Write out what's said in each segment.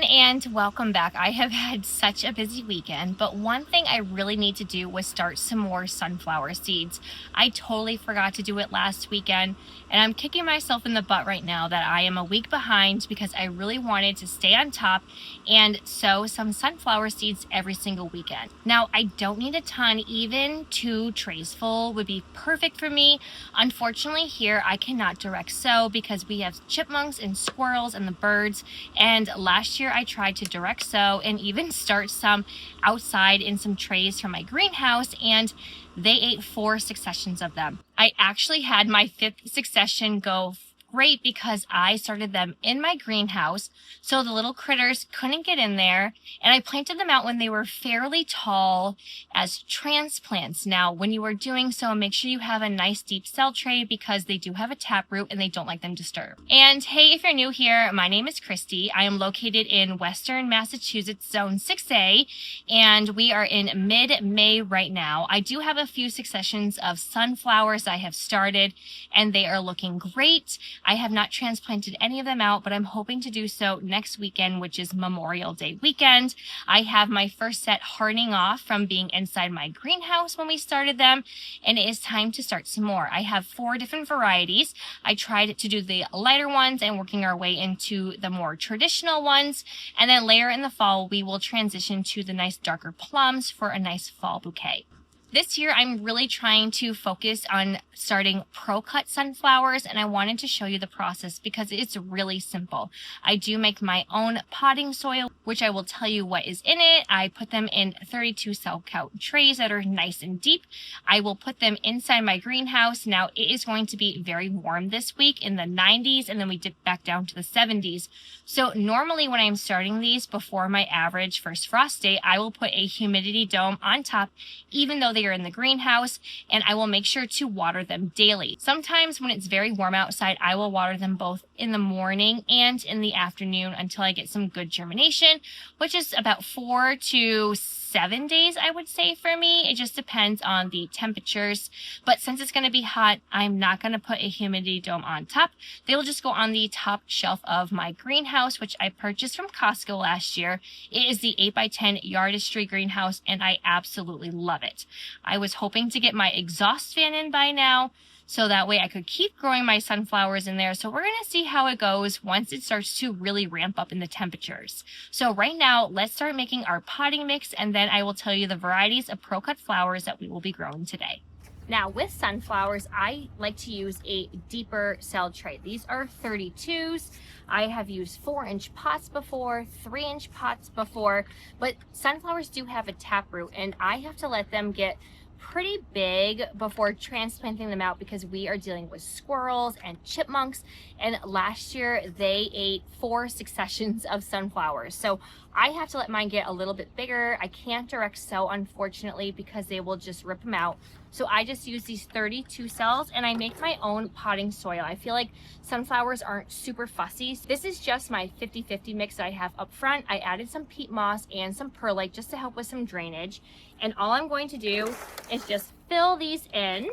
And welcome back. I have had such a busy weekend, but one thing I really need to do was start some more sunflower seeds. I totally forgot to do it last weekend, and I'm kicking myself in the butt right now that I am a week behind because I really wanted to stay on top and sow some sunflower seeds every single weekend. Now, I don't need a ton, even 2 trays full would be perfect for me. Unfortunately, here I cannot direct sow because we have chipmunks and squirrels and the birds, and last year I tried to direct sow and even start some outside in some trays from my greenhouse, and they ate 4 successions of them. I actually had my 5th succession go great because I started them in my greenhouse, so the little critters couldn't get in there, and I planted them out when they were fairly tall as transplants. Now, when you are doing so, make sure you have a nice deep cell tray because they do have a taproot and they don't like them disturbed. And hey, if you're new here, my name is Kristy. I am located in Western Massachusetts, Zone 6A, and we are in mid-May right now. I do have a few successions of sunflowers I have started, and they are looking great. I have not transplanted any of them out, but I'm hoping to do so next weekend, which is Memorial Day weekend. I have my first set hardening off from being inside my greenhouse when we started them, and it is time to start some more. I have 4 different varieties. I tried to do the lighter ones and working our way into the more traditional ones, and then later in the fall, we will transition to the nice darker plums for a nice fall bouquet. This year, I'm really trying to focus on starting pro-cut sunflowers, and I wanted to show you the process because it's really simple. I do make my own potting soil, which I will tell you what is in it. I put them in 32 cell count trays that are nice and deep. I will put them inside my greenhouse. Now, it is going to be very warm this week in the 90s, and then we dip back down to the 70s. So normally when I'm starting these before my average first frost date, I will put a humidity dome on top, even though they are in the greenhouse, and I will make sure to water them daily. Sometimes when it's very warm outside, I will water them both in the morning and in the afternoon until I get some good germination, which is about 4 to 7 days, I would say, for me. It just depends on the temperatures. But since it's going to be hot, I'm not going to put a humidity dome on top. They will just go on the top shelf of my greenhouse, which I purchased from Costco last year. It is the 8x10 yardistry greenhouse, and I absolutely love it. I was hoping to get my exhaust fan in by now, so that way I could keep growing my sunflowers in there. So we're going to see how it goes once it starts to really ramp up in the temperatures. So right now, let's start making our potting mix, and then I will tell you the varieties of pro-cut flowers that we will be growing today. Now with sunflowers, I like to use a deeper cell tray. These are 32s. I have used 4-inch pots before, 3-inch pots before, but sunflowers do have a taproot, and I have to let them get pretty big before transplanting them out because we are dealing with squirrels and chipmunks, and last year they ate 4 successions of sunflowers. So I have to let mine get a little bit bigger. I can't direct sow, unfortunately, because they will just rip them out. So I just use these 32 cells, and I make my own potting soil. I feel like sunflowers aren't super fussy. This is just my 50-50 mix that I have up front. I added some peat moss and some perlite just to help with some drainage. And all I'm going to do is just fill these in,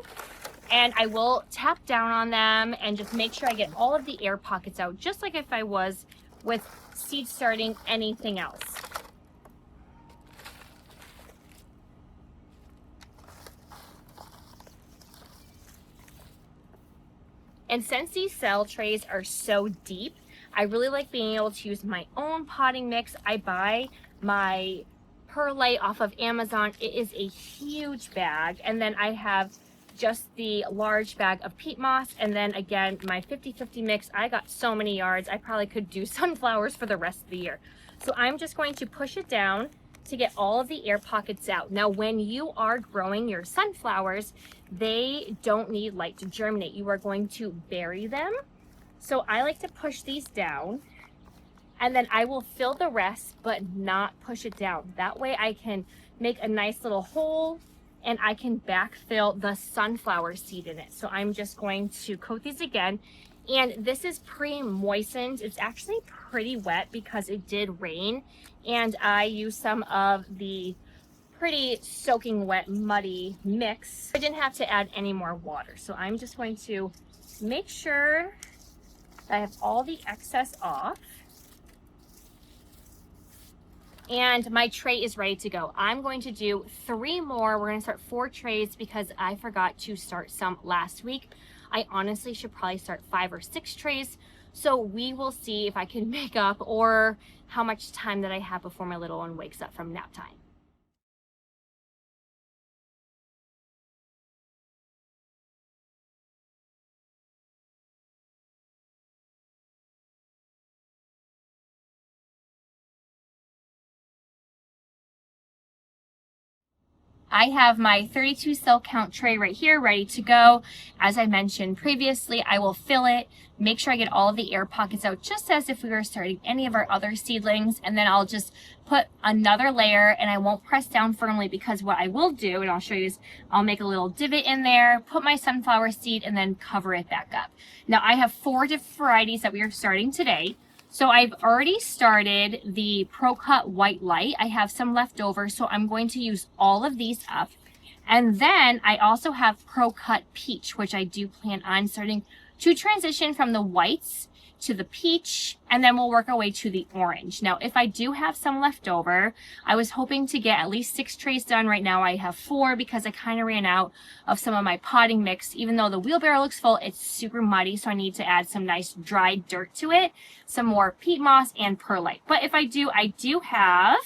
and I will tap down on them and just make sure I get all of the air pockets out, just like if I was with seed starting anything else. And since these cell trays are so deep, I really like being able to use my own potting mix. I buy my perlite off of Amazon. It is a huge bag, and then I have just the large bag of peat moss, and then again my 50-50 mix. I got so many yards, I probably could do sunflowers for the rest of the year. So I'm just going to push it down to get all of the air pockets out. Now when you are growing your sunflowers, they don't need light to germinate. You are going to bury them. So I like to push these down, and then I will fill the rest but not push it down. That way I can make a nice little hole and I can backfill the sunflower seed in it. So I'm just going to coat these again. And this is pre-moistened. It's actually pretty wet because it did rain. And I used some of the pretty soaking wet, muddy mix. I didn't have to add any more water. So I'm just going to make sure that I have all the excess off. And my tray is ready to go. I'm going to do 3 more. We're gonna start 4 trays because I forgot to start some last week. I honestly should probably start 5 or 6 trays. So we will see if I can make up or how much time that I have before my little one wakes up from nap time. I have my 32 cell count tray right here ready to go. As I mentioned previously, I will fill it, make sure I get all of the air pockets out just as if we were starting any of our other seedlings, and then I'll just put another layer, and I won't press down firmly because what I will do, and I'll show you, is I'll make a little divot in there, put my sunflower seed, and then cover it back up. Now I have 4 different varieties that we are starting today. So I've already started the Pro Cut White Light. I have some left over, so I'm going to use all of these up. And then I also have Pro Cut Peach, which I do plan on starting to transition from the whites to the peach, and then we'll work our way to the orange. Now, if I do have some left over, I was hoping to get at least 6 trays done. Right now I have 4 because I kind of ran out of some of my potting mix. Even though the wheelbarrow looks full, it's super muddy, so I need to add some nice dry dirt to it, some more peat moss and perlite. But if I do have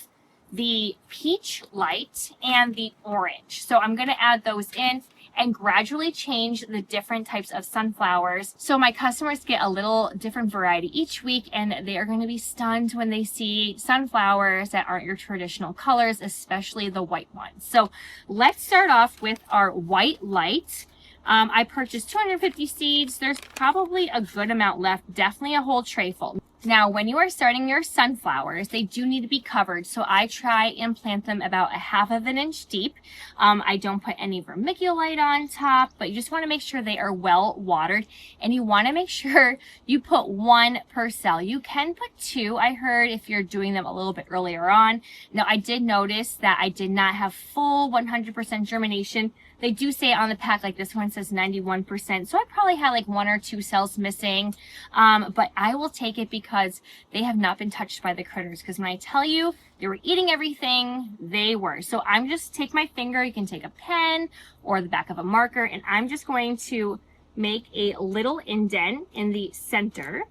the peach light and the orange. So I'm gonna add those in and gradually change the different types of sunflowers. So my customers get a little different variety each week, and they are going to be stunned when they see sunflowers that aren't your traditional colors, especially the white ones. So let's start off with our white light. I purchased 250 seeds. There's probably a good amount left, definitely a whole tray full. Now, when you are starting your sunflowers, they do need to be covered. So I try and plant them about 1/2 inch deep. I don't put any vermiculite on top, but you just want to make sure they are well watered. And you want to make sure you put 1 per cell. You can put 2, I heard, if you're doing them a little bit earlier on. Now, I did notice that I did not have full 100% germination. They do say on the pack, like this one says 91%. So I probably had like 1 or 2 cells missing. But I will take it because they have not been touched by the critters. Because when I tell you they were eating everything, they were. So I'm just take my finger. You can take a pen or the back of a marker. And I'm just going to make a little indent in the center.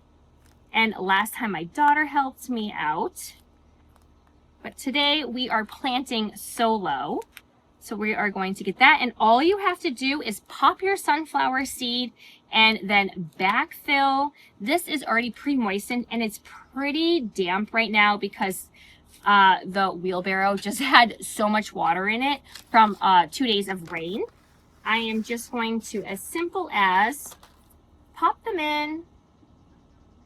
And last time my daughter helped me out. But today we are planting solo. So we are going to get that, and all you have to do is pop your sunflower seed and then backfill. This is already pre-moistened, and it's pretty damp right now because the wheelbarrow just had so much water in it from 2 days of rain. I am just going to, as simple as pop them in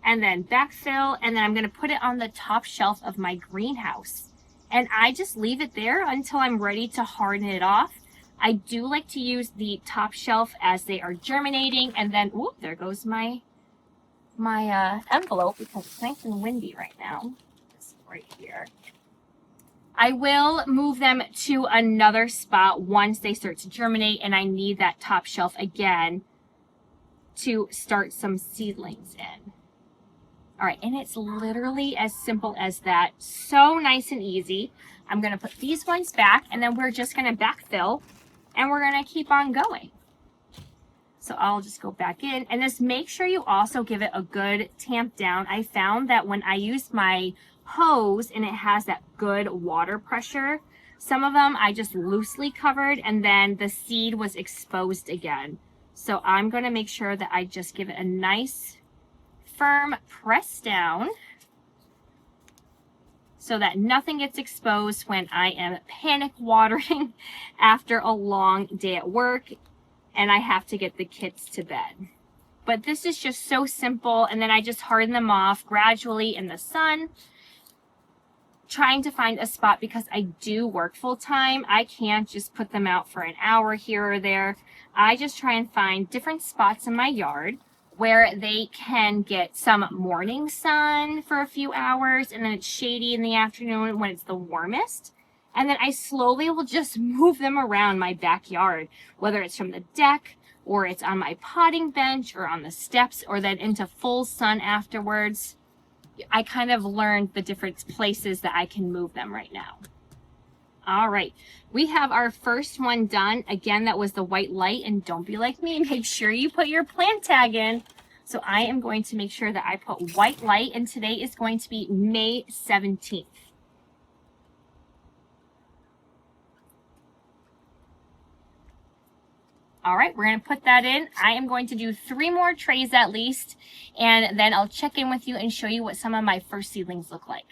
and then backfill, and then I'm going to put it on the top shelf of my greenhouse. And I just leave it there until I'm ready to harden it off. I do like to use the top shelf as they are germinating. And then, whoop, there goes my envelope because it's nice and windy right now. It's right here. I will move them to another spot once they start to germinate, and I need that top shelf again to start some seedlings in. All right, and it's literally as simple as that. So nice and easy. I'm gonna put these ones back, and then we're just gonna backfill, and we're gonna keep on going. So I'll just go back in, and just make sure you also give it a good tamp down. I found that when I use my hose and it has that good water pressure, some of them I just loosely covered, and then the seed was exposed again. So I'm gonna make sure that I just give it a nice firm press down so that nothing gets exposed when I am panic watering after a long day at work and I have to get the kids to bed. But this is just so simple, and then I just harden them off gradually in the sun, trying to find a spot because I do work full time. I can't just put them out for an hour here or there. I just try and find different spots in my yard where they can get some morning sun for a few hours, and then it's shady in the afternoon when it's the warmest. And then I slowly will just move them around my backyard, whether it's from the deck or it's on my potting bench or on the steps or then into full sun afterwards. I kind of learned the different places that I can move them right now. All right, we have our first one done. Again, that was the white light, and don't be like me, make sure you put your plant tag in. So I am going to make sure that I put white light, and today is going to be May 17th. All right, we're gonna put that in. I am going to do 3 more trays at least, and then I'll check in with you and show you what some of my first seedlings look like.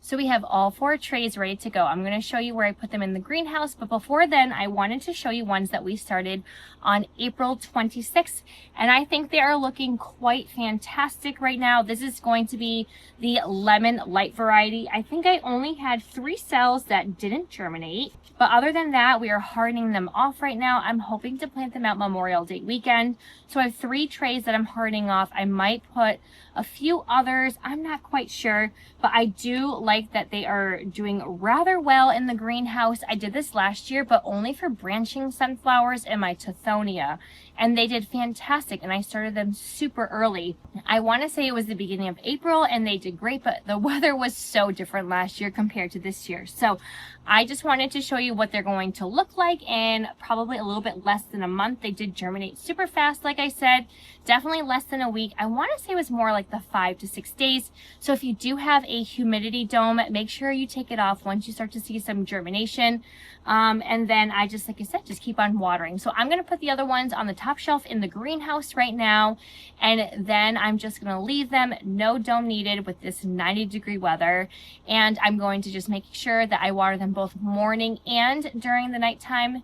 So we have all 4 trays ready to go. I'm going to show you where I put them in the greenhouse, but before then I wanted to show you ones that we started on April 26th, and I think they are looking quite fantastic right now. This is going to be the lemon light variety. I think I only had 3 cells that didn't germinate, but other than that, we are hardening them off right now. I'm hoping to plant them out Memorial Day weekend. So I have 3 trays that I'm hardening off. I might put a few others, I'm not quite sure, but I do like that they are doing rather well in the greenhouse. I did this last year, but only for branching sunflowers and my Tithonia, and they did fantastic, and I started them super early. I want to say it was the beginning of April, and they did great, but the weather was so different last year compared to this year. So I just wanted to show you what they're going to look like in probably a little bit less than a month. They did germinate super fast, like I said, definitely less than a week. I want to say it was more like the 5 to 6 days. So if you do have a humidity dome, make sure you take it off once you start to see some germination. And then I just, like I said, just keep on watering. So I'm going to put the other ones on the top shelf in the greenhouse right now. And then I'm just going to leave them, no dome needed with this 90-degree weather. And I'm going to just make sure that I water them both morning and during the nighttime.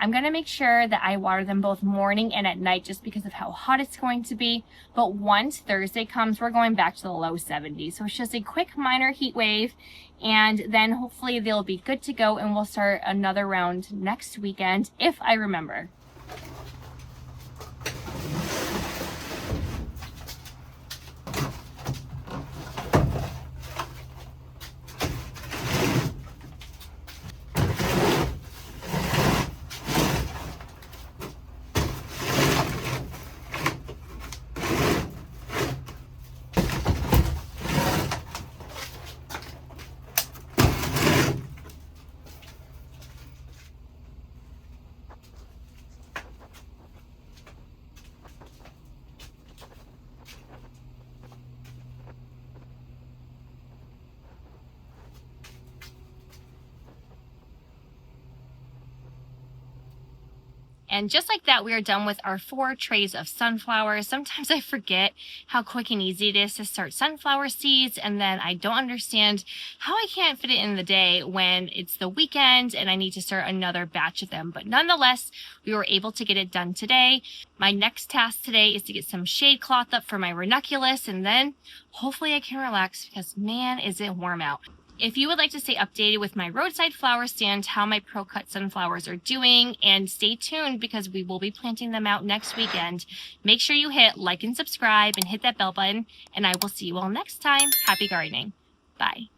I'm going to make sure that I water them both morning and at night just because of how hot it's going to be. But once Thursday comes, we're going back to the low 70s. So it's just a quick minor heat wave, and then hopefully they'll be good to go, and we'll start another round next weekend if I remember. And just like that, we are done with our 4 trays of sunflowers. Sometimes I forget how quick and easy it is to start sunflower seeds, and then I don't understand how I can't fit it in the day when it's the weekend and I need to start another batch of them. But nonetheless, we were able to get it done today. My next task today is to get some shade cloth up for my ranunculus, and then hopefully I can relax because man, is it warm out. If you would like to stay updated with my roadside flower stand, how my pro-cut sunflowers are doing, and stay tuned because we will be planting them out next weekend, make sure you hit like and subscribe and hit that bell button, and I will see you all next time. Happy gardening. Bye.